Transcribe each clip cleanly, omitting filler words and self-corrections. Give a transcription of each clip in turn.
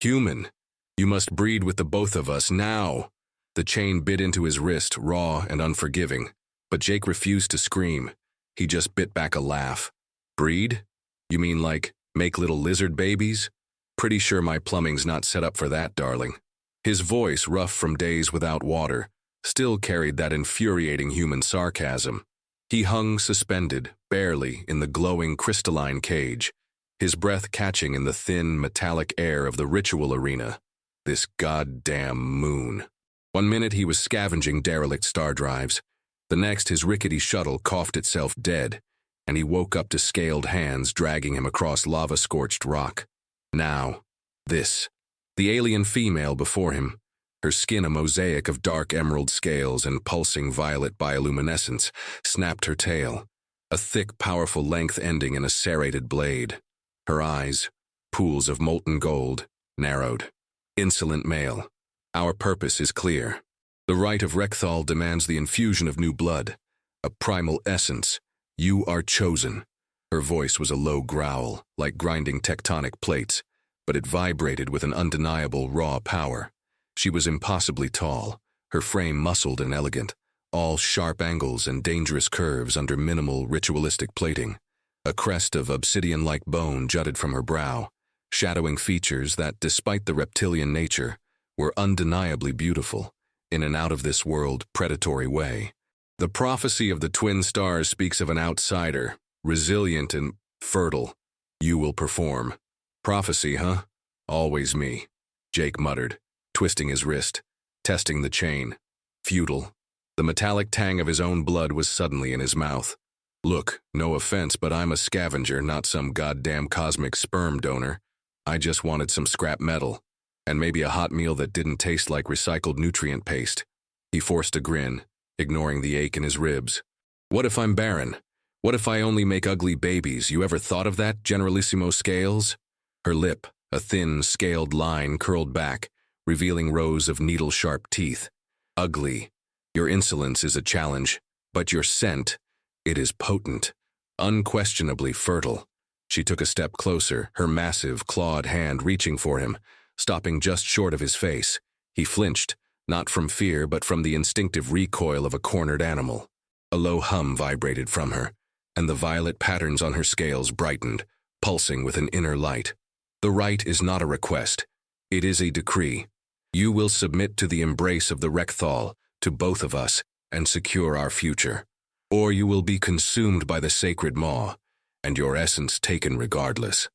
Human, you must breed with the both of us now. The chain bit into his wrist, raw and unforgiving, but Jake refused to scream. He just bit back a laugh. Breed? You mean like make little lizard babies? Pretty sure my plumbing's not set up for that, darling. His voice, rough from days without water, still carried that infuriating human sarcasm. He hung suspended, barely, in the glowing crystalline cage, his breath catching in the thin, metallic air of the ritual arena. This goddamn moon. One minute he was scavenging derelict star drives. The next his rickety shuttle coughed itself dead, and he woke up to scaled hands dragging him across lava-scorched rock. Now, this. The alien female before him, her skin a mosaic of dark emerald scales and pulsing violet bioluminescence, snapped her tail, a thick, powerful length ending in a serrated blade. Her eyes, pools of molten gold, narrowed. Insolent male. Our purpose is clear. The rite of Rekthal demands the infusion of new blood, a primal essence. You are chosen. Her voice was a low growl, like grinding tectonic plates, but it vibrated with an undeniable raw power. She was impossibly tall, her frame muscled and elegant, all sharp angles and dangerous curves under minimal ritualistic plating. A crest of obsidian-like bone jutted from her brow, shadowing features that, despite the reptilian nature, were undeniably beautiful, in an out-of-this-world, predatory way. The prophecy of the twin stars speaks of an outsider, resilient and fertile. You will perform. Prophecy, huh? Always me, Jake muttered, twisting his wrist, testing the chain. Futile. The metallic tang of his own blood was suddenly in his mouth. Look, no offense, but I'm a scavenger, not some goddamn cosmic sperm donor. I just wanted some scrap metal, and maybe a hot meal that didn't taste like recycled nutrient paste. He forced a grin, ignoring the ache in his ribs. What if I'm barren? What if I only make ugly babies? You ever thought of that, Generalissimo Scales? Her lip, a thin, scaled line, curled back, revealing rows of needle-sharp teeth. Ugly. Your insolence is a challenge, but your scent, it is potent, unquestionably fertile. She took a step closer, her massive, clawed hand reaching for him, stopping just short of his face. He flinched, not from fear but from the instinctive recoil of a cornered animal. A low hum vibrated from her, and the violet patterns on her scales brightened, pulsing with an inner light. The rite is not a request. It is a decree. You will submit to the embrace of the Rekthal, to both of us, and secure our future. Or you will be consumed by the sacred maw, and your essence taken regardless.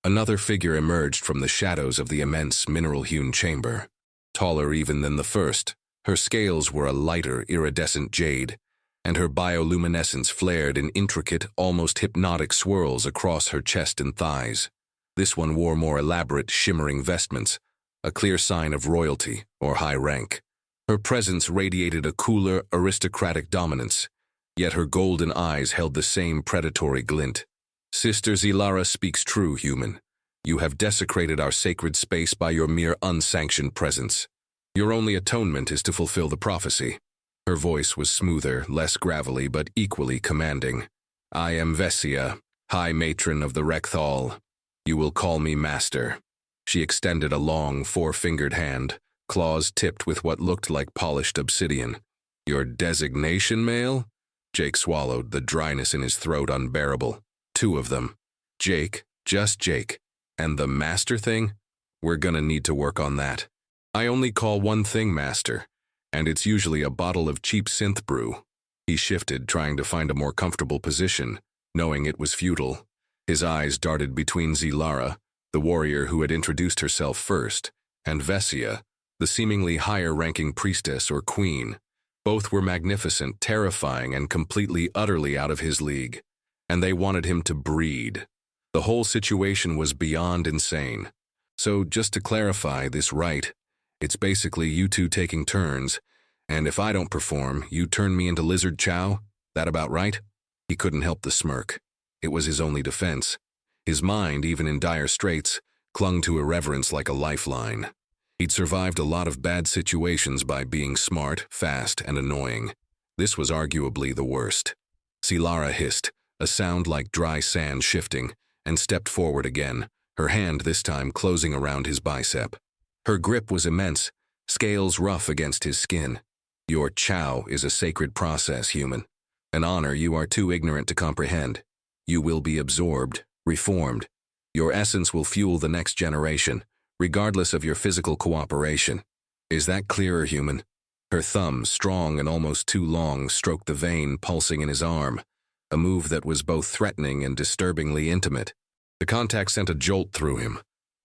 Another figure emerged from the shadows of the immense mineral-hewn chamber. Taller even than the first, her scales were a lighter, iridescent jade, and her bioluminescence flared in intricate, almost hypnotic swirls across her chest and thighs. This one wore more elaborate, shimmering vestments, a clear sign of royalty or high rank. Her presence radiated a cooler, aristocratic dominance, yet her golden eyes held the same predatory glint. Sister Zilara speaks true, human. You have desecrated our sacred space by your mere unsanctioned presence. Your only atonement is to fulfill the prophecy. Her voice was smoother, less gravelly, but equally commanding. I am Vessia, High Matron of the Rekthal. You will call me Master. She extended a long, four-fingered hand, claws tipped with what looked like polished obsidian. Your designation, male? Jake swallowed, the dryness in his throat unbearable. Two of them. Jake, just Jake. And the master thing? We're gonna need to work on that. I only call one thing master, and it's usually a bottle of cheap synth brew. He shifted, trying to find a more comfortable position, knowing it was futile. His eyes darted between Zilara, the warrior who had introduced herself first, and Vessia, the seemingly higher-ranking priestess or queen. Both were magnificent, terrifying, and completely, utterly out of his league. And they wanted him to breed. The whole situation was beyond insane. So, just to clarify this rite, it's basically you two taking turns, and if I don't perform, you turn me into lizard chow? That about right? He couldn't help the smirk. It was his only defense. His mind, even in dire straits, clung to irreverence like a lifeline. He'd survived a lot of bad situations by being smart, fast, and annoying. This was arguably the worst. Zilara hissed, a sound like dry sand shifting, and stepped forward again, her hand this time closing around his bicep. Her grip was immense, scales rough against his skin. Your chow is a sacred process, human. An honor you are too ignorant to comprehend. You will be absorbed, reformed. Your essence will fuel the next generation, regardless of your physical cooperation. Is that clearer, human? Her thumb, strong and almost too long, stroked the vein pulsing in his arm, a move that was both threatening and disturbingly intimate. The contact sent a jolt through him,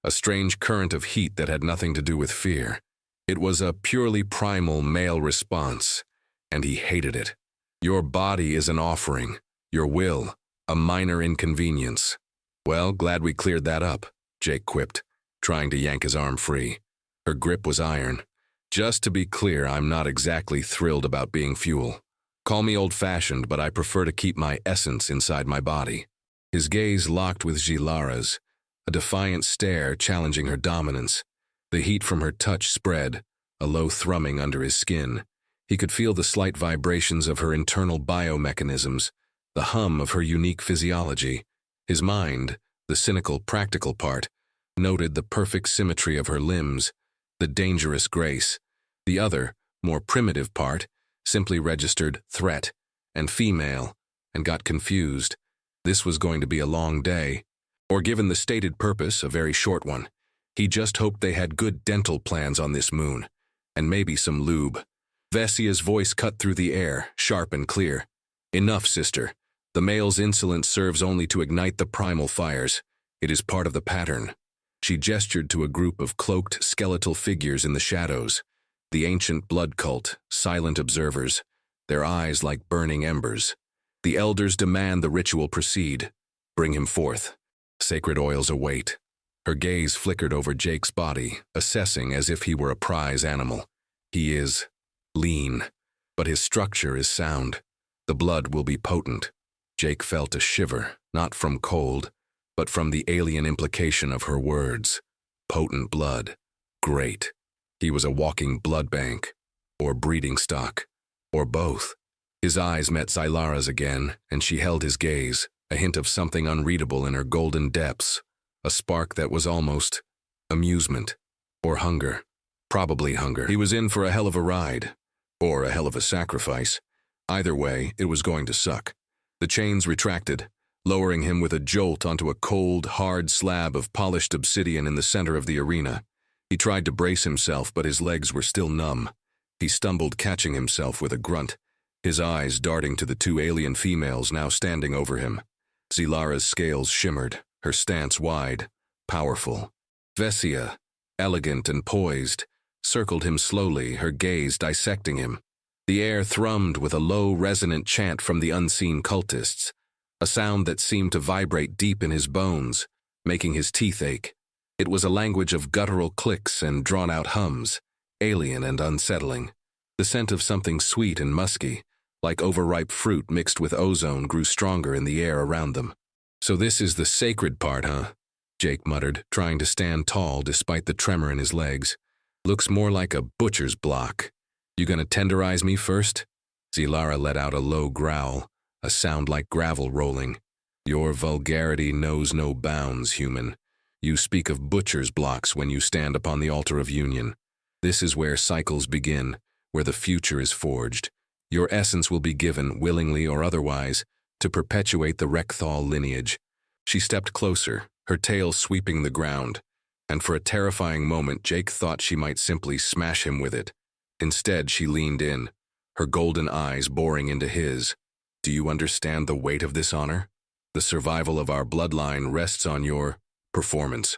a strange current of heat that had nothing to do with fear. It was a purely primal male response, and he hated it. Your body is an offering, your will, a minor inconvenience. Well, glad we cleared that up, Jake quipped, trying to yank his arm free. Her grip was iron. Just to be clear, I'm not exactly thrilled about being fuel. Call me old-fashioned, but I prefer to keep my essence inside my body. His gaze locked with Zilara's, a defiant stare challenging her dominance. The heat from her touch spread, a low thrumming under his skin. He could feel the slight vibrations of her internal biomechanisms, the hum of her unique physiology. His mind, the cynical, practical part, noted the perfect symmetry of her limbs, the dangerous grace. The other, more primitive part, simply registered threat and female, and got confused. This was going to be a long day, or given the stated purpose, a very short one. He just hoped they had good dental plans on this moon, and maybe some lube. Vesia's voice cut through the air, sharp and clear. Enough, sister. The male's insolence serves only to ignite the primal fires. It is part of the pattern. She gestured to a group of cloaked, skeletal figures in the shadows, the ancient blood cult, silent observers, their eyes like burning embers. The elders demand the ritual proceed. Bring him forth. Sacred oils await. Her gaze flickered over Jake's body, assessing as if he were a prize animal. He is lean, but his structure is sound. The blood will be potent. Jake felt a shiver, not from cold, but from the alien implication of her words. Potent blood. Great. He was a walking blood bank, or breeding stock, or both. His eyes met Zilara's again, and she held his gaze, a hint of something unreadable in her golden depths, a spark that was almost amusement, or hunger. Probably hunger. He was in for a hell of a ride, or a hell of a sacrifice. Either way, it was going to suck. The chains retracted, lowering him with a jolt onto a cold, hard slab of polished obsidian in the center of the arena. He tried to brace himself, but his legs were still numb. He stumbled, catching himself with a grunt, his eyes darting to the two alien females now standing over him. Zilara's scales shimmered, her stance wide, powerful. Vesia, elegant and poised, circled him slowly, her gaze dissecting him. The air thrummed with a low, resonant chant from the unseen cultists, a sound that seemed to vibrate deep in his bones, making his teeth ache. It was a language of guttural clicks and drawn-out hums, alien and unsettling. The scent of something sweet and musky, like overripe fruit mixed with ozone, grew stronger in the air around them. So this is the sacred part, huh? Jake muttered, trying to stand tall despite the tremor in his legs. Looks more like a butcher's block. You gonna tenderize me first? Zilara let out a low growl, a sound like gravel rolling. Your vulgarity knows no bounds, human. You speak of butcher's blocks when you stand upon the altar of union. This is where cycles begin, where the future is forged. Your essence will be given, willingly or otherwise, to perpetuate the Rekthal lineage. She stepped closer, her tail sweeping the ground, and for a terrifying moment Jake thought she might simply smash him with it. Instead, she leaned in, her golden eyes boring into his. Do you understand the weight of this honor? The survival of our bloodline rests on your performance.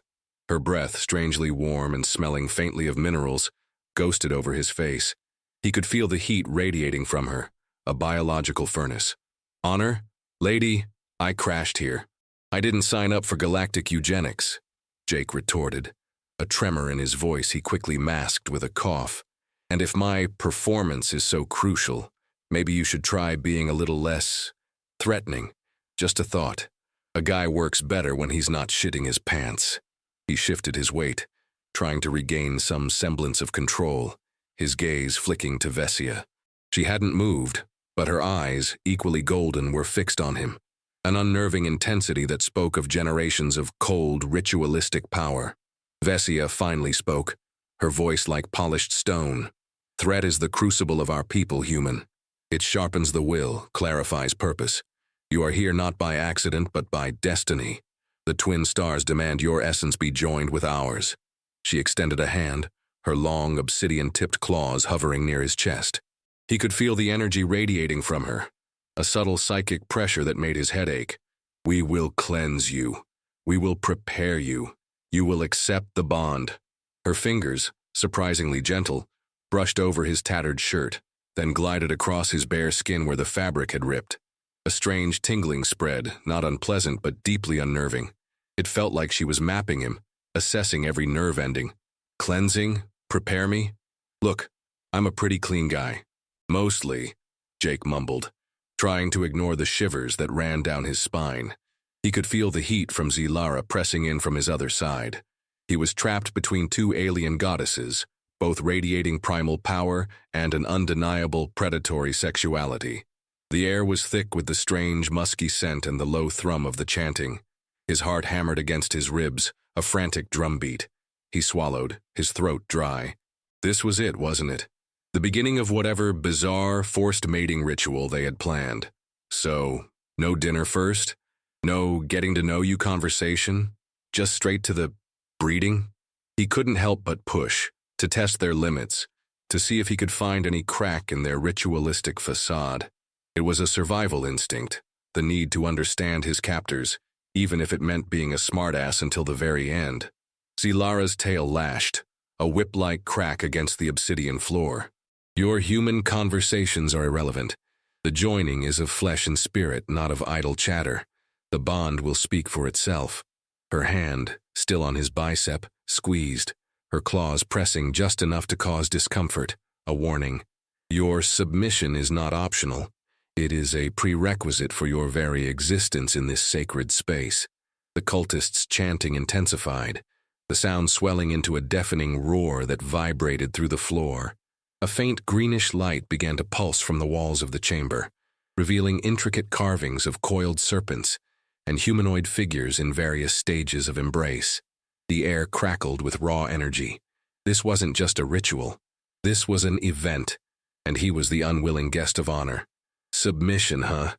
Her breath, strangely warm and smelling faintly of minerals, ghosted over his face. He could feel the heat radiating from her, a biological furnace. Honor? Lady, I crashed here. I didn't sign up for galactic eugenics, Jake retorted. A tremor in his voice he quickly masked with a cough. And if my performance is so crucial, maybe you should try being a little less threatening. Just a thought. A guy works better when he's not shitting his pants. He shifted his weight, trying to regain some semblance of control, his gaze flicking to Vesia. She hadn't moved, but her eyes, equally golden, were fixed on him. an unnerving intensity that spoke of generations of cold, ritualistic power. Vesia finally spoke, her voice like polished stone. Threat is the crucible of our people, human. It sharpens the will, clarifies purpose. You are here not by accident, but by destiny. The twin stars demand your essence be joined with ours. She extended a hand, her long, obsidian-tipped claws hovering near his chest. He could feel the energy radiating from her, a subtle psychic pressure that made his head ache. We will cleanse you. We will prepare you. You will accept the bond. Her fingers, surprisingly gentle, brushed over his tattered shirt, then glided across his bare skin where the fabric had ripped. A strange tingling spread, not unpleasant but deeply unnerving. It felt like she was mapping him, assessing every nerve ending. Cleansing? Prepare me? Look, I'm a pretty clean guy. Mostly, Jake mumbled, trying to ignore the shivers that ran down his spine. He could feel the heat from Zilara pressing in from his other side. He was trapped between two alien goddesses, both radiating primal power and an undeniable predatory sexuality. The air was thick with the strange, musky scent and the low thrum of the chanting. His heart hammered against his ribs, a frantic drumbeat. He swallowed, his throat dry. This was it, wasn't it? The beginning of whatever bizarre, forced mating ritual they had planned. So, no dinner first? No getting-to-know-you conversation? Just straight to the breeding? He couldn't help but push, to test their limits, to see if he could find any crack in their ritualistic facade. It was a survival instinct, the need to understand his captors, even if it meant being a smartass until the very end. Zilara's tail lashed, a whip-like crack against the obsidian floor. Your human conversations are irrelevant. The joining is of flesh and spirit, not of idle chatter. The bond will speak for itself. Her hand, still on his bicep, squeezed, her claws pressing just enough to cause discomfort, a warning. Your submission is not optional. It is a prerequisite for your very existence in this sacred space. The cultists' chanting intensified, the sound swelling into a deafening roar that vibrated through the floor. A faint greenish light began to pulse from the walls of the chamber, revealing intricate carvings of coiled serpents and humanoid figures in various stages of embrace. The air crackled with raw energy. This wasn't just a ritual. This was an event, and he was the unwilling guest of honor. Submission, huh?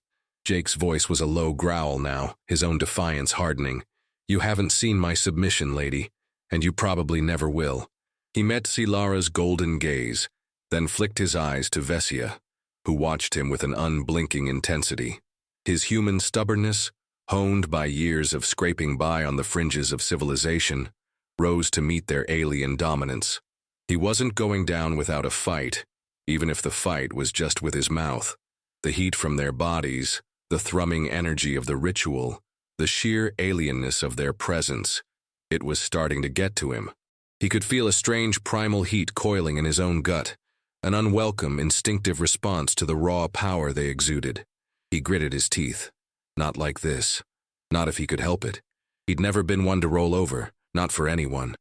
Jake's voice was a low growl now, his own defiance hardening. You haven't seen my submission, lady, and you probably never will. He met Zilara's golden gaze, then flicked his eyes to Vesia, who watched him with an unblinking intensity. His human stubbornness, honed by years of scraping by on the fringes of civilization, rose to meet their alien dominance. He wasn't going down without a fight, even if the fight was just with his mouth. The heat from their bodies, the thrumming energy of the ritual, the sheer alienness of their presence. It was starting to get to him. He could feel a strange primal heat coiling in his own gut, an unwelcome, instinctive response to the raw power they exuded. He gritted his teeth. Not like this. Not if he could help it. He'd never been one to roll over, not for anyone.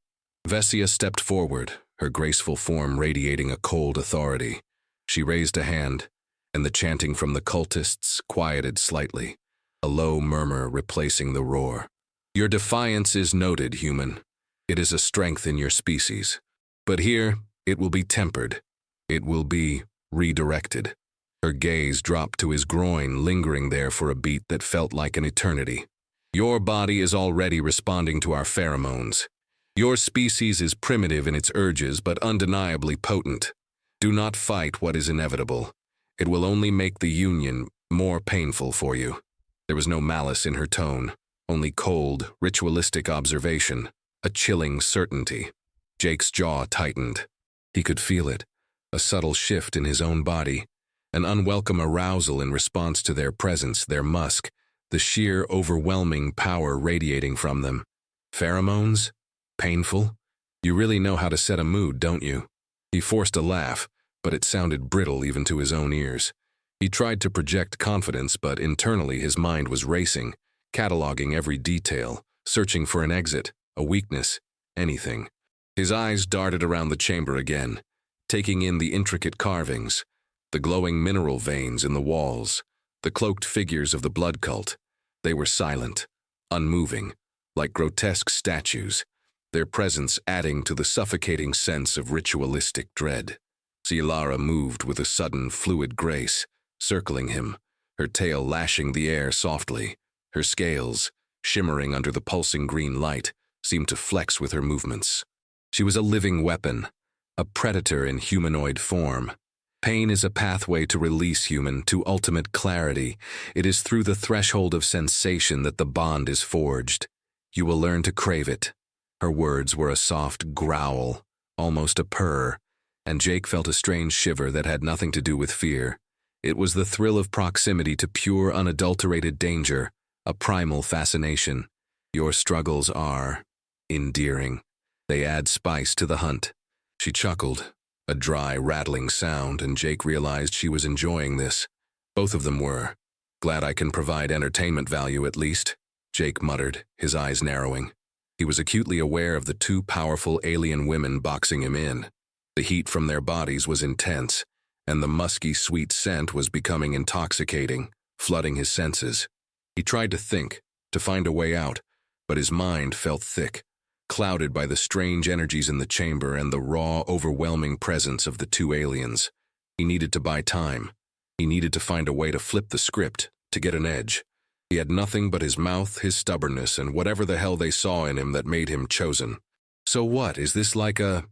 Vesia stepped forward, her graceful form radiating a cold authority. She raised a hand, and the chanting from the cultists quieted slightly, a low murmur replacing the roar. Your defiance is noted, human. It is a strength in your species. But here, it will be tempered. It will be redirected. Her gaze dropped to his groin, lingering there for a beat that felt like an eternity. Your body is already responding to our pheromones. Your species is primitive in its urges, but undeniably potent. Do not fight what is inevitable. It will only make the union more painful for you. There was no malice in her tone, only cold, ritualistic observation, a chilling certainty. Jake's jaw tightened. He could feel it, a subtle shift in his own body, an unwelcome arousal in response to their presence, their musk, the sheer, overwhelming power radiating from them. Pheromones? Painful? You really know how to set a mood, don't you? He forced a laugh, but it sounded brittle even to his own ears. He tried to project confidence, but internally his mind was racing, cataloging every detail, searching for an exit, a weakness, anything. His eyes darted around the chamber again, taking in the intricate carvings, the glowing mineral veins in the walls, the cloaked figures of the blood cult. They were silent, unmoving, like grotesque statues, their presence adding to the suffocating sense of ritualistic dread. Zilara moved with a sudden, fluid grace, circling him, her tail lashing the air softly. Her scales, shimmering under the pulsing green light, seemed to flex with her movements. She was a living weapon, a predator in humanoid form. Pain is a pathway to release human, to ultimate clarity. It is through the threshold of sensation that the bond is forged. You will learn to crave it. Her words were a soft growl, almost a purr, and Jake felt a strange shiver that had nothing to do with fear. It was the thrill of proximity to pure, unadulterated danger, a primal fascination. Your struggles are endearing. They add spice to the hunt. She chuckled, a dry, rattling sound, and Jake realized she was enjoying this. Both of them were. Glad I can provide entertainment value at least, Jake muttered, his eyes narrowing. He was acutely aware of the two powerful alien women boxing him in. The heat from their bodies was intense, and the musky, sweet scent was becoming intoxicating, flooding his senses. He tried to think, to find a way out, but his mind felt thick, clouded by the strange energies in the chamber and the raw, overwhelming presence of the two aliens. He needed to buy time. He needed to find a way to flip the script, to get an edge. He had nothing but his mouth, his stubbornness, and whatever the hell they saw in him that made him chosen. So what, is this like an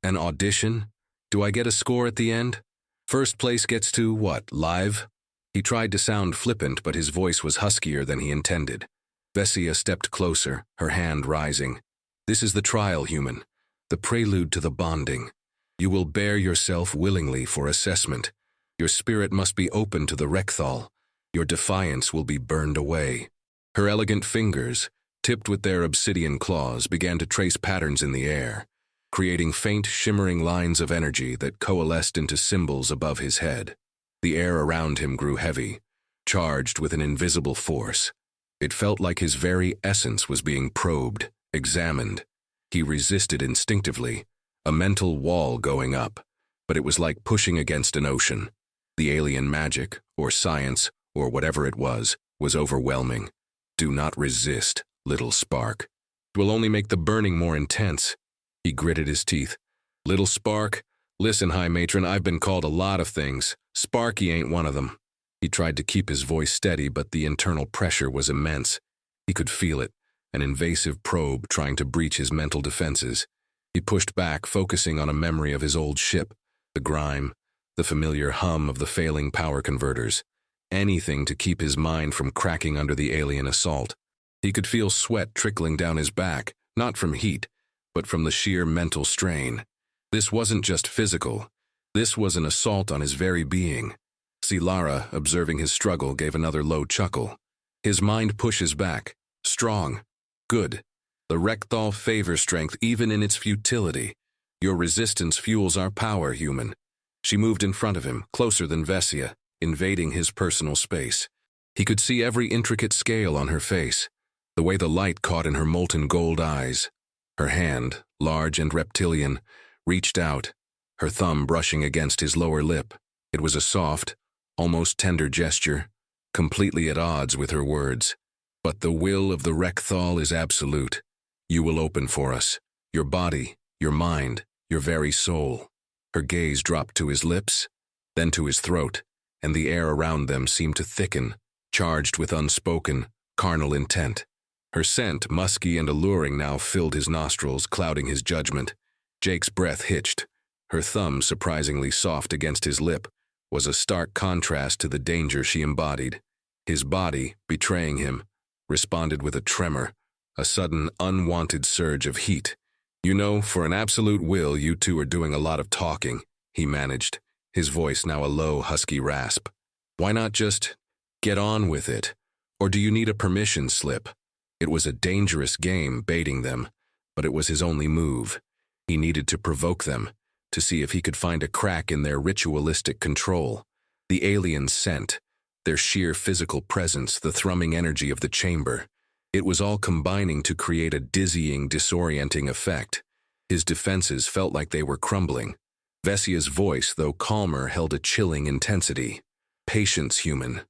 audition? Do I get a score at the end? First place gets to, what, live? He tried to sound flippant, but his voice was huskier than he intended. Vessia stepped closer, her hand rising. This is the trial, human, the prelude to the bonding. You will bare yourself willingly for assessment. Your spirit must be open to the Rekthal. Your defiance will be burned away. Her elegant fingers, tipped with their obsidian claws, began to trace patterns in the air, creating faint, shimmering lines of energy that coalesced into symbols above his head. The air around him grew heavy, charged with an invisible force. It felt like his very essence was being probed, examined. He resisted instinctively, a mental wall going up, but it was like pushing against an ocean. The alien magic, or science, or whatever it was overwhelming. Do not resist, little spark. It will only make the burning more intense. He gritted his teeth. Little spark? Listen, High Matron, I've been called a lot of things. Sparky ain't one of them. He tried to keep his voice steady, but the internal pressure was immense. He could feel it, an invasive probe trying to breach his mental defenses. He pushed back, focusing on a memory of his old ship, the grime, the familiar hum of the failing power converters. Anything to keep his mind from cracking under the alien assault. He could feel sweat trickling down his back, not from heat, but from the sheer mental strain. This wasn't just physical. This was an assault on his very being. Zilara, observing his struggle, gave another low chuckle. His mind pushes back. Strong. Good. The Rekthal favor strength even in its futility. Your resistance fuels our power, human. She moved in front of him, closer than Vessia, invading his personal space. He could see every intricate scale on her face, the way the light caught in her molten gold eyes. Her hand, large and reptilian, reached out, her thumb brushing against his lower lip. It was a soft, almost tender gesture, completely at odds with her words. But the will of the Rekthal is absolute. You will open for us, your body, your mind, your very soul. Her gaze dropped to his lips, then to his throat, and the air around them seemed to thicken, charged with unspoken, carnal intent. Her scent, musky and alluring, now filled his nostrils, clouding his judgment. Jake's breath hitched. Her thumb, surprisingly soft against his lip, was a stark contrast to the danger she embodied. His body, betraying him, responded with a tremor, a sudden, unwanted surge of heat. You know, for an absolute will, you two are doing a lot of talking, he managed, his voice now a low, husky rasp. Why not just get on with it? Or do you need a permission slip? It was a dangerous game, baiting them, but it was his only move. He needed to provoke them, to see if he could find a crack in their ritualistic control. The aliens' scent, their sheer physical presence, the thrumming energy of the chamber. It was all combining to create a dizzying, disorienting effect. His defenses felt like they were crumbling. Vessia's voice, though calmer, held a chilling intensity. Patience, human.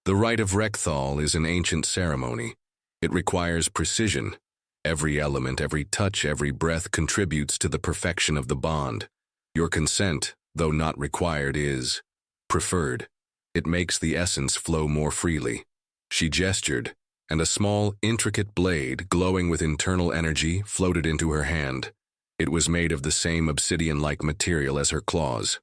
The rite of Rekthal is an ancient ceremony. It requires precision. Every element, every touch, every breath contributes to the perfection of the bond. Your consent, though not required, is preferred. It makes the essence flow more freely. She gestured, and a small, intricate blade, glowing with internal energy, floated into her hand. It was made of the same obsidian-like material as her claws.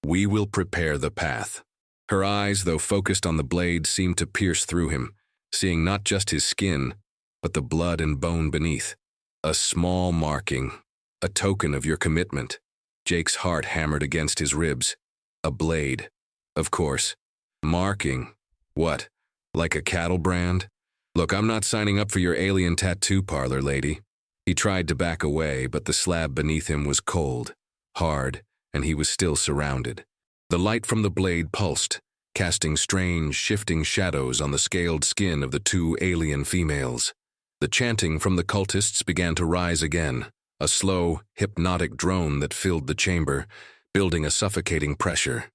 We will prepare the path. Her eyes, though focused on the blade, seemed to pierce through him, seeing not just his skin, but the blood and bone beneath. A small marking, a token of your commitment. Jake's heart hammered against his ribs. A blade. Of course. Marking. What? Like a cattle brand? Look, I'm not signing up for your alien tattoo parlor, lady. He tried to back away, but the slab beneath him was cold, hard, and he was still surrounded. The light from the blade pulsed, casting strange, shifting shadows on the scaled skin of the two alien females. The chanting from the cultists began to rise again, a slow, hypnotic drone that filled the chamber, building a suffocating pressure.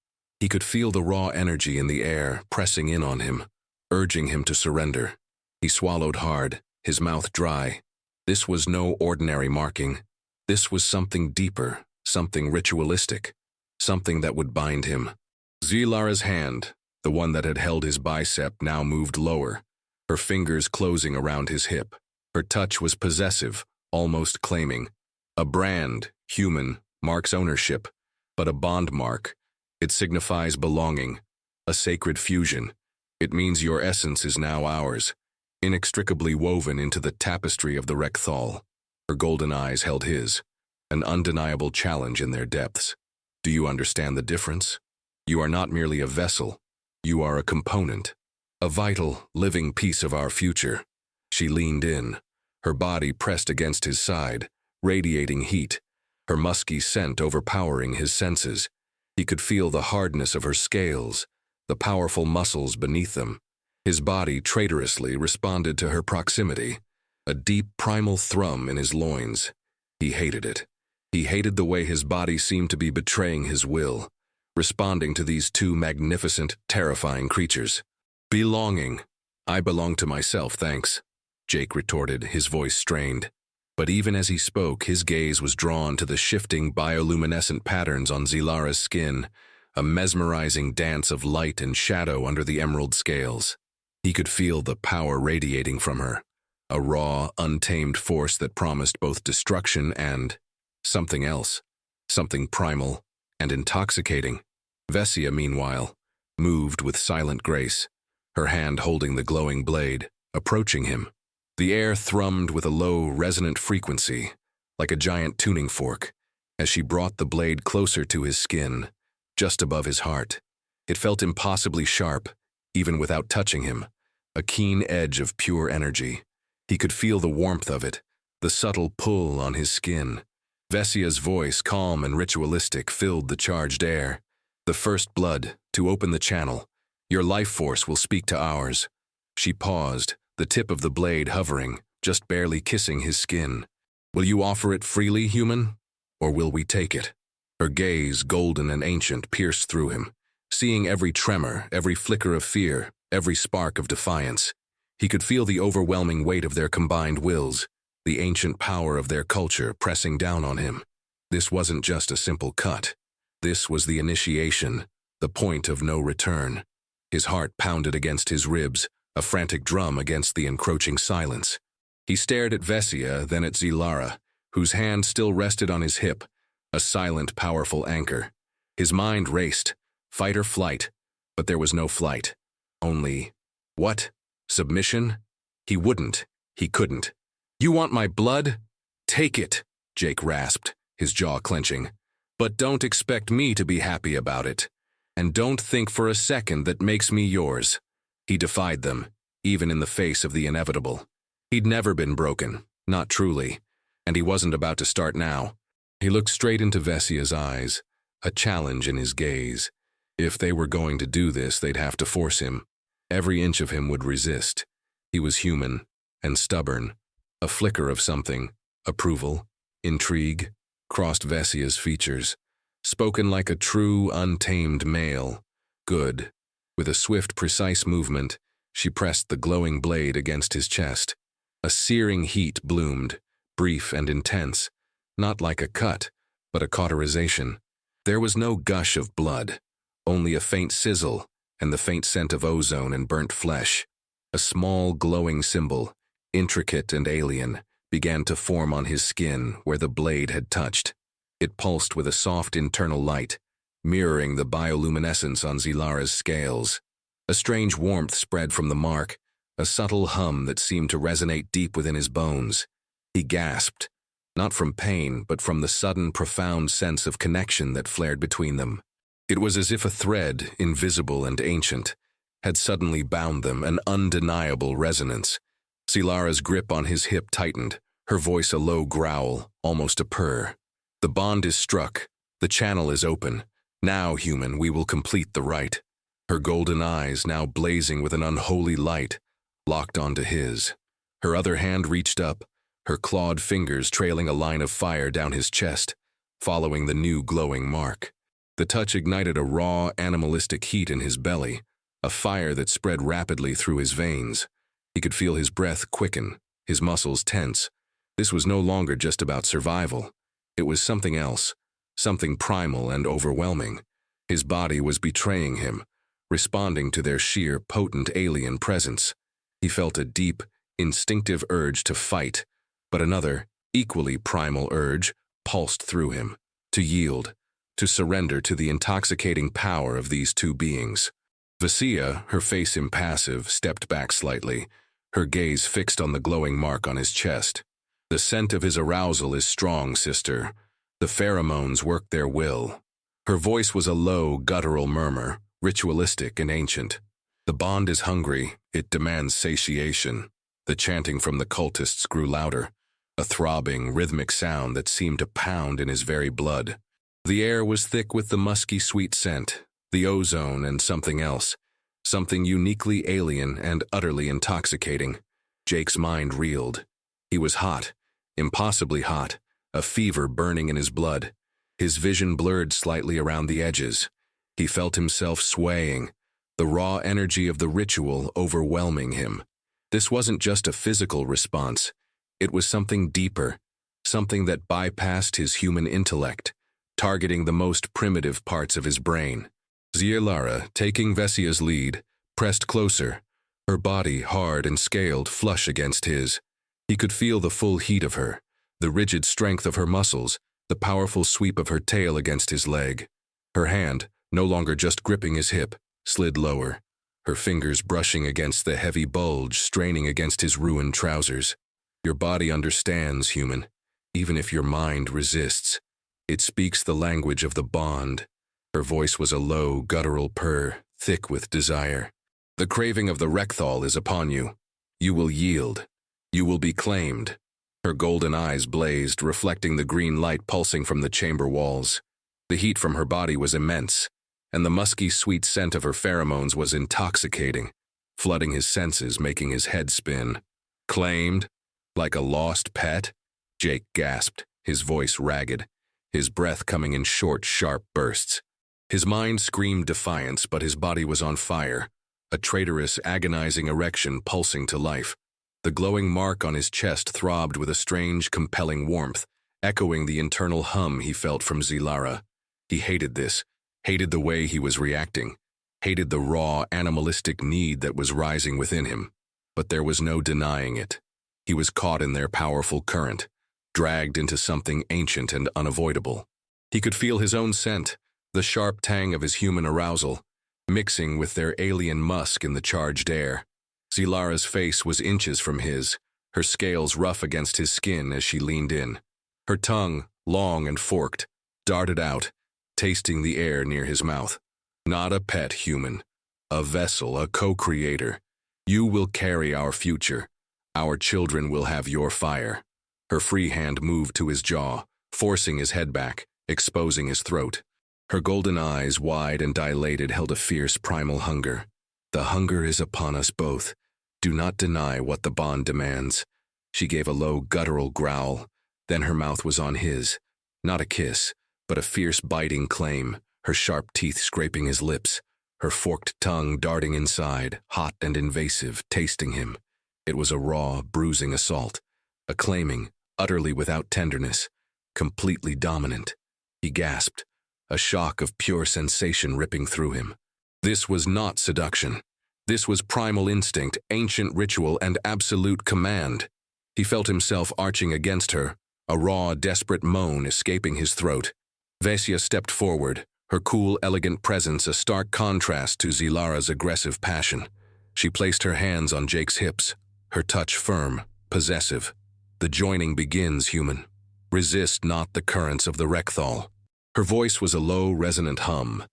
He could feel the raw energy in the air pressing in on him, urging him to surrender. He swallowed hard, his mouth dry. This was no ordinary marking. This was something deeper, something ritualistic, something that would bind him. Zilara's hand, the one that had held his bicep, now moved lower, her fingers closing around his hip. Her touch was possessive, almost claiming. A brand, human, marks ownership, but a bond mark. It signifies belonging, a sacred fusion. It means your essence is now ours, inextricably woven into the tapestry of the Rekthal. Her golden eyes held his, an undeniable challenge in their depths. Do you understand the difference? You are not merely a vessel. You are a component, a vital, living piece of our future. She leaned in, her body pressed against his side, radiating heat, her musky scent overpowering his senses. He could feel the hardness of her scales, the powerful muscles beneath them. His body traitorously responded to her proximity, a deep primal thrum in his loins. He hated it. He hated the way his body seemed to be betraying his will, responding to these two magnificent, terrifying creatures. Belonging. I belong to myself, thanks, Jake retorted, his voice strained. But even as he spoke, his gaze was drawn to the shifting bioluminescent patterns on Zilara's skin, a mesmerizing dance of light and shadow under the emerald scales. He could feel the power radiating from her, a raw, untamed force that promised both destruction and something else, something primal and intoxicating. Vessia, meanwhile, moved with silent grace, her hand holding the glowing blade, approaching him. The air thrummed with a low, resonant frequency, like a giant tuning fork, as she brought the blade closer to his skin, just above his heart. It felt impossibly sharp, even without touching him, a keen edge of pure energy. He could feel the warmth of it, the subtle pull on his skin. Vessia's voice, calm and ritualistic, filled the charged air. The first blood, to open the channel. Your life force will speak to ours. She paused, the tip of the blade hovering, just barely kissing his skin. Will you offer it freely, human? Or will we take it? Her gaze, golden and ancient, pierced through him, seeing every tremor, every flicker of fear, every spark of defiance. He could feel the overwhelming weight of their combined wills, the ancient power of their culture pressing down on him. This wasn't just a simple cut. This was the initiation, the point of no return. His heart pounded against his ribs, a frantic drum against the encroaching silence. He stared at Vessia, then at Zilara, whose hand still rested on his hip, a silent, powerful anchor. His mind raced, fight or flight, but there was no flight. Only, what? Submission? He wouldn't. He couldn't. You want my blood? Take it, Jake rasped, his jaw clenching. But don't expect me to be happy about it. And don't think for a second that makes me yours. He defied them, even in the face of the inevitable. He'd never been broken, not truly, and he wasn't about to start now. He looked straight into Vessia's eyes, a challenge in his gaze. If they were going to do this, they'd have to force him. Every inch of him would resist. He was human and stubborn. A flicker of something, approval, intrigue, crossed Vessia's features. Spoken like a true, untamed male. Good. With a swift, precise movement, she pressed the glowing blade against his chest. A searing heat bloomed, brief and intense, not like a cut, but a cauterization. There was no gush of blood, only a faint sizzle and the faint scent of ozone and burnt flesh. A small, glowing symbol, intricate and alien, began to form on his skin where the blade had touched. It pulsed with a soft internal light, mirroring the bioluminescence on Zilara's scales. A strange warmth spread from the mark, a subtle hum that seemed to resonate deep within his bones. He gasped, not from pain, but from the sudden, profound sense of connection that flared between them. It was as if a thread, invisible and ancient, had suddenly bound them, an undeniable resonance. Zilara's grip on his hip tightened, her voice a low growl, almost a purr. The bond is struck. The channel is open. Now, human, we will complete the rite. Her golden eyes, now blazing with an unholy light, locked onto his. Her other hand reached up, her clawed fingers trailing a line of fire down his chest, following the new glowing mark. The touch ignited a raw, animalistic heat in his belly, a fire that spread rapidly through his veins. He could feel his breath quicken, his muscles tense. This was no longer just about survival. It was something else, something primal and overwhelming. His body was betraying him, responding to their sheer, potent alien presence. He felt a deep, instinctive urge to fight, but another, equally primal urge pulsed through him, to yield, to surrender to the intoxicating power of these two beings. Vasia, her face impassive, stepped back slightly, her gaze fixed on the glowing mark on his chest. The scent of his arousal is strong, sister. The pheromones work their will. Her voice was a low, guttural murmur, ritualistic and ancient. The bond is hungry, it demands satiation. The chanting from the cultists grew louder, a throbbing, rhythmic sound that seemed to pound in his very blood. The air was thick with the musky, sweet scent, the ozone and something else, something uniquely alien and utterly intoxicating. Jake's mind reeled. He was hot, impossibly hot, a fever burning in his blood. His vision blurred slightly around the edges. He felt himself swaying, the raw energy of the ritual overwhelming him. This wasn't just a physical response. It was something deeper, something that bypassed his human intellect, targeting the most primitive parts of his brain. Zilara, taking Vesia's lead, pressed closer, her body hard and scaled flush against his. He could feel the full heat of her, the rigid strength of her muscles, the powerful sweep of her tail against his leg. Her hand, no longer just gripping his hip, slid lower, her fingers brushing against the heavy bulge straining against his ruined trousers. Your body understands, human, even if your mind resists. It speaks the language of the bond. Her voice was a low, guttural purr, thick with desire. The craving of the Rekthal is upon you. You will yield. You will be claimed. Her golden eyes blazed, reflecting the green light pulsing from the chamber walls. The heat from her body was immense, and the musky, sweet scent of her pheromones was intoxicating, flooding his senses, making his head spin. Claimed? Like a lost pet? Jake gasped, his voice ragged, his breath coming in short, sharp bursts. His mind screamed defiance, but his body was on fire, a traitorous, agonizing erection pulsing to life. The glowing mark on his chest throbbed with a strange, compelling warmth, echoing the internal hum he felt from Zilara. He hated this, hated the way he was reacting, hated the raw, animalistic need that was rising within him. But there was no denying it. He was caught in their powerful current, dragged into something ancient and unavoidable. He could feel his own scent, the sharp tang of his human arousal, mixing with their alien musk in the charged air. Zilara's face was inches from his, her scales rough against his skin as she leaned in. Her tongue, long and forked, darted out, tasting the air near his mouth. Not a pet, human. A vessel, a co-creator. You will carry our future. Our children will have your fire. Her free hand moved to his jaw, forcing his head back, exposing his throat. Her golden eyes, wide and dilated, held a fierce primal hunger. The hunger is upon us both. Do not deny what the bond demands. She gave a low, guttural growl. Then her mouth was on his. Not a kiss, but a fierce, biting claim, her sharp teeth scraping his lips. her forked tongue darting inside, hot and invasive, tasting him. It was a raw, bruising assault, a claiming, utterly without tenderness, completely dominant. He gasped, a shock of pure sensation ripping through him. This was not seduction. This was primal instinct, ancient ritual, and absolute command. He felt himself arching against her, a raw, desperate moan escaping his throat. Vesia stepped forward, her cool, elegant presence a stark contrast to Zilara's aggressive passion. She placed her hands on Jake's hips, her touch firm, possessive. The joining begins, human. Resist not the currents of the Rekthal. Her voice was a low, resonant hum,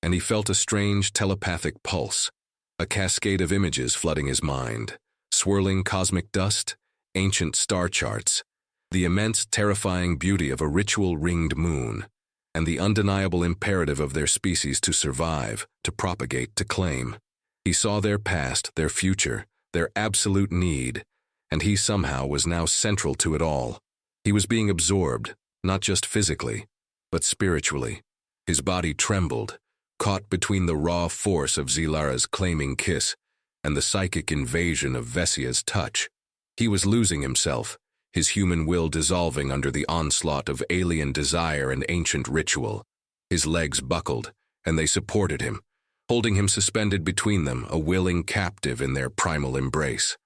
and he felt a strange telepathic pulse, a cascade of images flooding his mind, swirling cosmic dust, ancient star charts, the immense, terrifying beauty of a ritual-ringed moon, and the undeniable imperative of their species to survive, to propagate, to claim. He saw their past, their future, their absolute need, and he somehow was now central to it all. He was being absorbed, not just physically, but spiritually. His body trembled, caught between the raw force of Zilara's claiming kiss and the psychic invasion of Vesia's touch. He was losing himself, his human will dissolving under the onslaught of alien desire and ancient ritual. His legs buckled, and they supported him, holding him suspended between them, a willing captive in their primal embrace.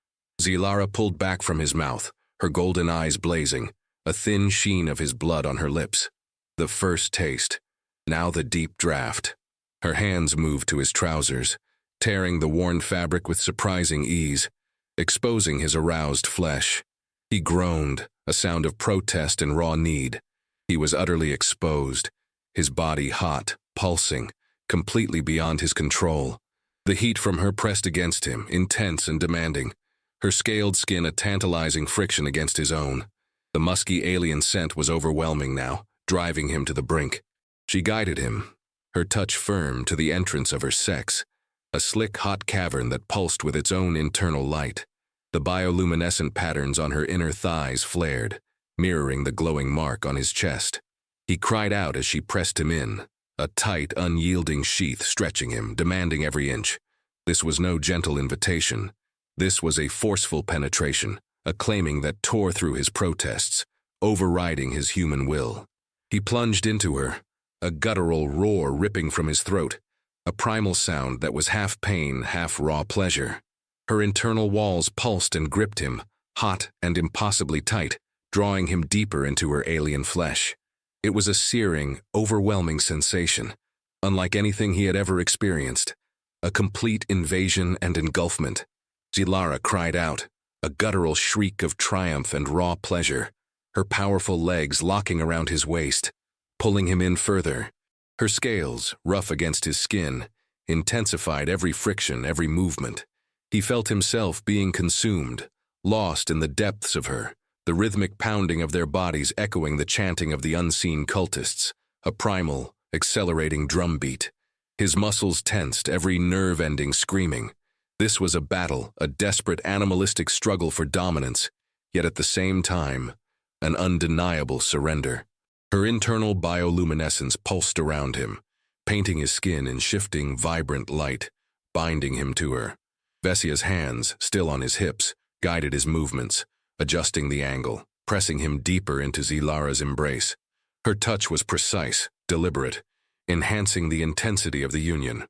Zilara pulled back from his mouth, her golden eyes blazing, a thin sheen of his blood on her lips. The first taste, now the deep draft. Her hands moved to his trousers, tearing the worn fabric with surprising ease, exposing his aroused flesh. He groaned, a sound of protest and raw need. He was utterly exposed, his body hot, pulsing, completely beyond his control. The heat from her pressed against him, intense and demanding, her scaled skin a tantalizing friction against his own. The musky alien scent was overwhelming now, driving him to the brink. She guided him, her touch firm, to the entrance of her sex, a slick, hot cavern that pulsed with its own internal light. The bioluminescent patterns on her inner thighs flared, mirroring the glowing mark on his chest. He cried out as she pressed him in, a tight, unyielding sheath stretching him, demanding every inch. This was no gentle invitation. This was a forceful penetration, a claiming that tore through his protests, overriding his human will. He plunged into her, a guttural roar ripping from his throat, a primal sound that was half pain, half raw pleasure. Her internal walls pulsed and gripped him, hot and impossibly tight, drawing him deeper into her alien flesh. It was a searing, overwhelming sensation, unlike anything he had ever experienced, a complete invasion and engulfment. Zilara cried out, a guttural shriek of triumph and raw pleasure, her powerful legs locking around his waist, pulling him in further. Her scales, rough against his skin, intensified every friction, every movement. He felt himself being consumed, lost in the depths of her, the rhythmic pounding of their bodies echoing the chanting of the unseen cultists, a primal, accelerating drumbeat. His muscles tensed, every nerve ending screaming. This was a battle, a desperate animalistic struggle for dominance, yet at the same time, an undeniable surrender. Her internal bioluminescence pulsed around him, painting his skin in shifting, vibrant light, binding him to her. Vesia's hands, still on his hips, guided his movements, adjusting the angle, pressing him deeper into Zilara's embrace. Her touch was precise, deliberate, enhancing the intensity of the union.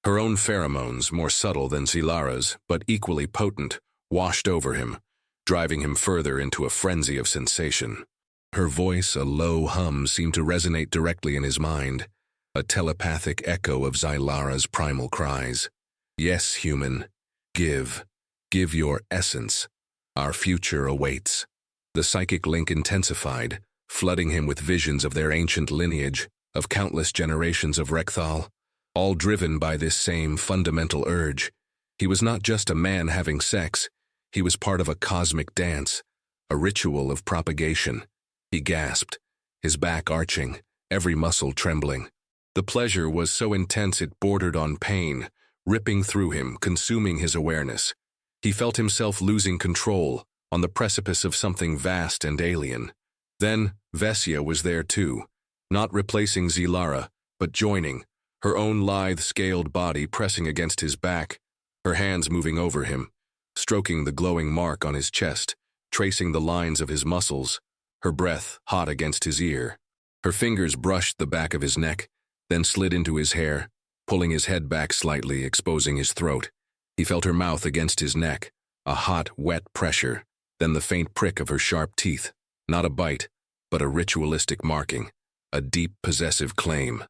Her own pheromones, more subtle than Zilara's, but equally potent, washed over him, driving him further into a frenzy of sensation. Her voice, a low hum, seemed to resonate directly in his mind, a telepathic echo of Zilara's primal cries. Yes, human, give your essence. Our future awaits. The psychic link intensified, flooding him with visions of their ancient lineage, of countless generations of Rekthal, all driven by this same fundamental urge. He was not just a man having sex, he was part of a cosmic dance, a ritual of propagation. He gasped, his back arching, every muscle trembling. The pleasure was so intense it bordered on pain, ripping through him, consuming his awareness. He felt himself losing control, on the precipice of something vast and alien. Then, Vesia was there too, not replacing Zilara, but joining, her own lithe, scaled body pressing against his back, her hands moving over him, stroking the glowing mark on his chest, tracing the lines of his muscles, her breath hot against his ear. Her fingers brushed the back of his neck, then slid into his hair, pulling his head back slightly, exposing his throat. He felt her mouth against his neck, a hot, wet pressure, then the faint prick of her sharp teeth, not a bite, but a ritualistic marking, a deep, possessive claim.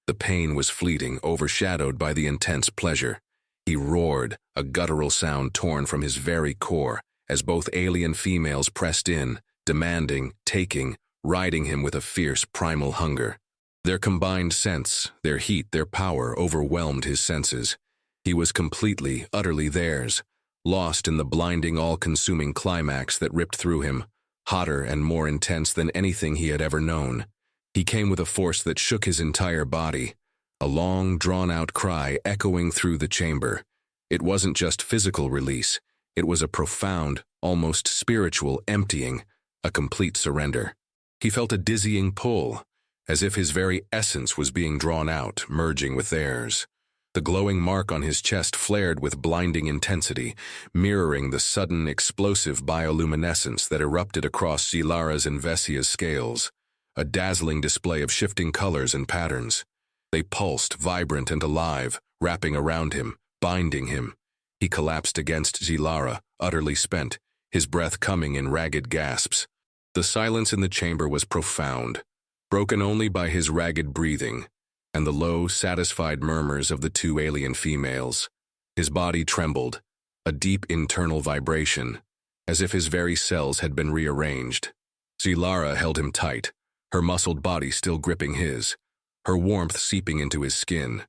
The pain was fleeting, overshadowed by the intense pleasure. He roared, a guttural sound torn from his very core, as both alien females pressed in, demanding, taking, riding him with a fierce primal hunger. Their combined sense, their heat, their power overwhelmed his senses. He was completely, utterly theirs, lost in the blinding, all-consuming climax that ripped through him, hotter and more intense than anything he had ever known. He came with a force that shook his entire body, a long, drawn-out cry echoing through the chamber. It wasn't just physical release. It was a profound, almost spiritual emptying, a complete surrender. He felt a dizzying pull, as if his very essence was being drawn out, merging with theirs. The glowing mark on his chest flared with blinding intensity, mirroring the sudden, explosive bioluminescence that erupted across Zilara's and Vesia's scales, a dazzling display of shifting colors and patterns. They pulsed, vibrant and alive, wrapping around him, binding him. He collapsed against Zilara, utterly spent, his breath coming in ragged gasps. The silence in the chamber was profound, broken only by his ragged breathing and the low, satisfied murmurs of the two alien females. His body trembled, a deep internal vibration, as if his very cells had been rearranged. Zilara held him tight, her muscled body still gripping his, her warmth seeping into his skin.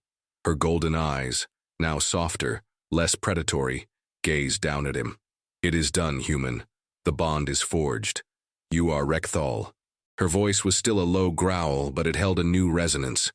Her golden eyes, now softer, less predatory, gazed down at him. "It is done, human. The bond is forged. You are Rekthal." Her voice was still a low growl, but it held a new resonance,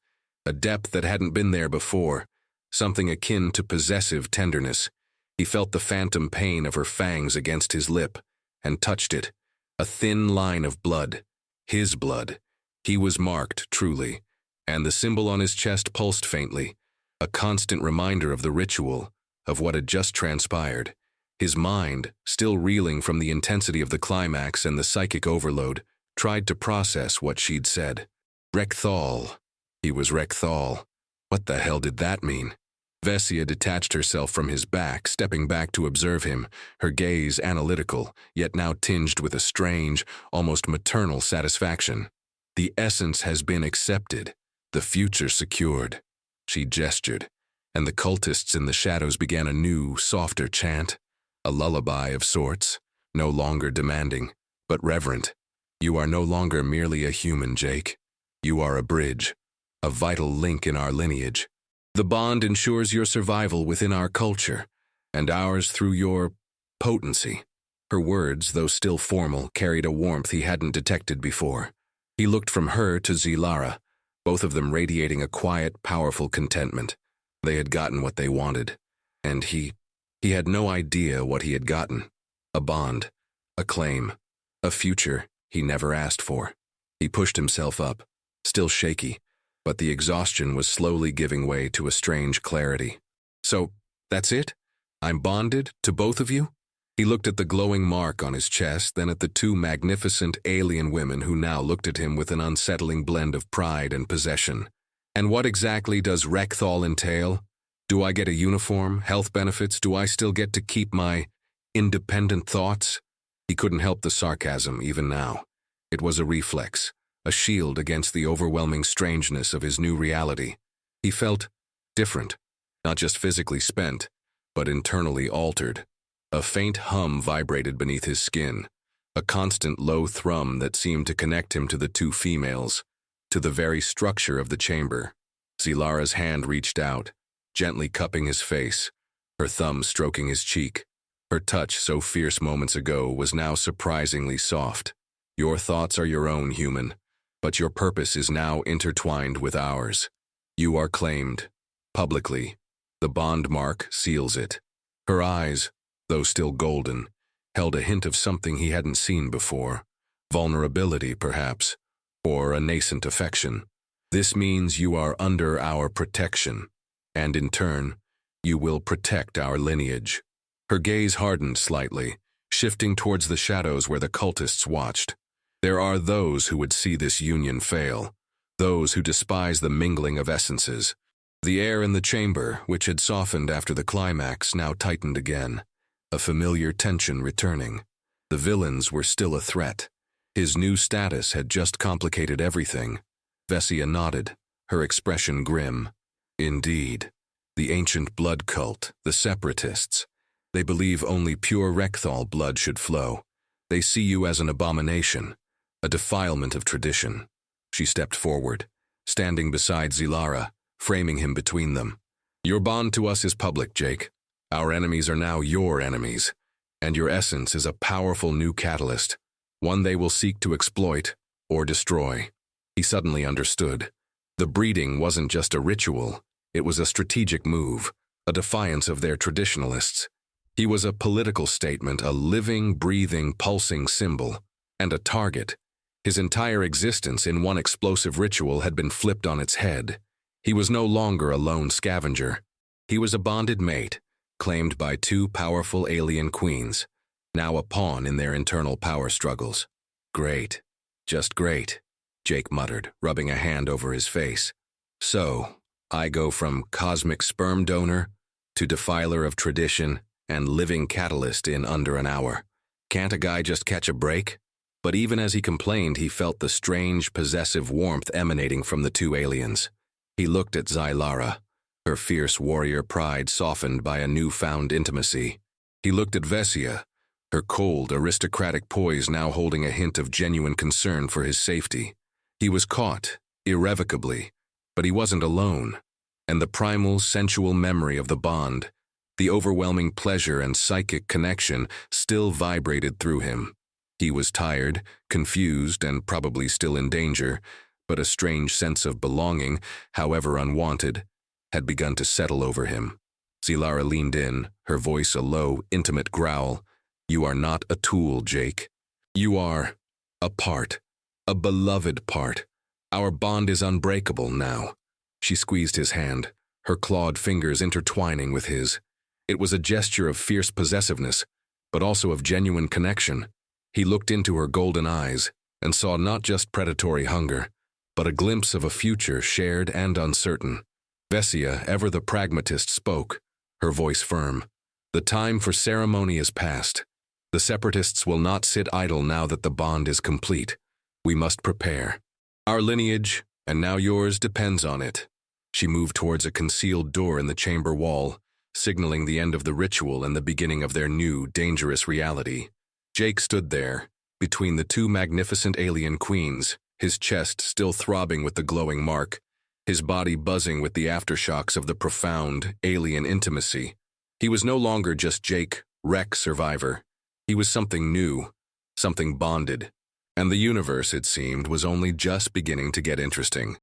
a depth that hadn't been there before, something akin to possessive tenderness. He felt the phantom pain of her fangs against his lip, and touched it, a thin line of blood, his blood. He was marked, truly, and the symbol on his chest pulsed faintly, a constant reminder of the ritual, of what had just transpired. His mind, still reeling from the intensity of the climax and the psychic overload, tried to process what she'd said. Rekthal. He was Rekthal. What the hell did that mean? Vesia detached herself from his back, stepping back to observe him, her gaze analytical, yet now tinged with a strange, almost maternal satisfaction. The essence has been accepted, the future secured. She gestured, and the cultists in the shadows began a new, softer chant, a lullaby of sorts, no longer demanding, but reverent. You are no longer merely a human, Jake. You are a bridge, a vital link in our lineage. The bond ensures your survival within our culture, and ours through your potency. Her words, though still formal, carried a warmth he hadn't detected before. He looked from her to Zilara, both of them radiating a quiet, powerful contentment. They had gotten what they wanted, and he had no idea what he had gotten. A bond, a claim, a future he never asked for. He pushed himself up, still shaky, but the exhaustion was slowly giving way to a strange clarity. "So, that's it? I'm bonded to both of you?" He looked at the glowing mark on his chest, then at the two magnificent alien women who now looked at him with an unsettling blend of pride and possession. "And what exactly does Rekthal entail? Do I get a uniform, health benefits? Do I still get to keep my independent thoughts?" He couldn't help the sarcasm even now. It was a reflex, a shield against the overwhelming strangeness of his new reality. He felt different, not just physically spent, but internally altered. A faint hum vibrated beneath his skin, a constant low thrum that seemed to connect him to the two females, to the very structure of the chamber. Zilara's hand reached out, gently cupping his face, her thumb stroking his cheek. Her touch, so fierce moments ago, was now surprisingly soft. "Your thoughts are your own, human, but your purpose is now intertwined with ours. You are claimed, publicly. The bond mark seals it." Her eyes, though still golden, held a hint of something he hadn't seen before. Vulnerability, perhaps, or a nascent affection. This means you are under our protection, and in turn, you will protect our lineage. Her gaze hardened slightly, shifting towards the shadows where the cultists watched. There are those who would see this union fail, those who despise the mingling of essences. The air in the chamber, which had softened after the climax, now tightened again, a familiar tension returning. The villains were still a threat. His new status had just complicated everything. Vesia nodded, her expression grim. Indeed, the ancient blood cult, the separatists. They believe only pure Rekthal blood should flow. They see you as an abomination, a defilement of tradition. She stepped forward, standing beside Zilara, framing him between them. Your bond to us is public, Jake. Our enemies are now your enemies, and your essence is a powerful new catalyst, one they will seek to exploit or destroy. He suddenly understood. The breeding wasn't just a ritual, it was a strategic move, a defiance of their traditionalists. He was a political statement, a living, breathing, pulsing symbol, and a target. His entire existence in one explosive ritual had been flipped on its head. He was no longer a lone scavenger. He was a bonded mate, claimed by two powerful alien queens, now a pawn in their internal power struggles. Great. Just great, Jake muttered, rubbing a hand over his face. So, I go from cosmic sperm donor to defiler of tradition and living catalyst in under an hour. Can't a guy just catch a break? But even as he complained, he felt the strange, possessive warmth emanating from the two aliens. He looked at Zilara, her fierce warrior pride softened by a newfound intimacy. He looked at Vesia, her cold, aristocratic poise now holding a hint of genuine concern for his safety. He was caught, irrevocably, but he wasn't alone, and the primal, sensual memory of the bond, the overwhelming pleasure and psychic connection, still vibrated through him. He was tired, confused, and probably still in danger, but a strange sense of belonging, however unwanted, had begun to settle over him. Zilara leaned in, her voice a low, intimate growl. You are not a tool, Jake. You are a part, a beloved part. Our bond is unbreakable now. She squeezed his hand, her clawed fingers intertwining with his. It was a gesture of fierce possessiveness, but also of genuine connection. He looked into her golden eyes and saw not just predatory hunger, but a glimpse of a future shared and uncertain. Vesia, ever the pragmatist, spoke, her voice firm. The time for ceremony is past. The separatists will not sit idle now that the bond is complete. We must prepare. Our lineage, and now yours, depends on it. She moved towards a concealed door in the chamber wall, signaling the end of the ritual and the beginning of their new, dangerous reality. Jake stood there, between the two magnificent alien queens, his chest still throbbing with the glowing mark, his body buzzing with the aftershocks of the profound, alien intimacy. He was no longer just Jake, wreck survivor. He was something new, something bonded, and the universe, it seemed, was only just beginning to get interesting.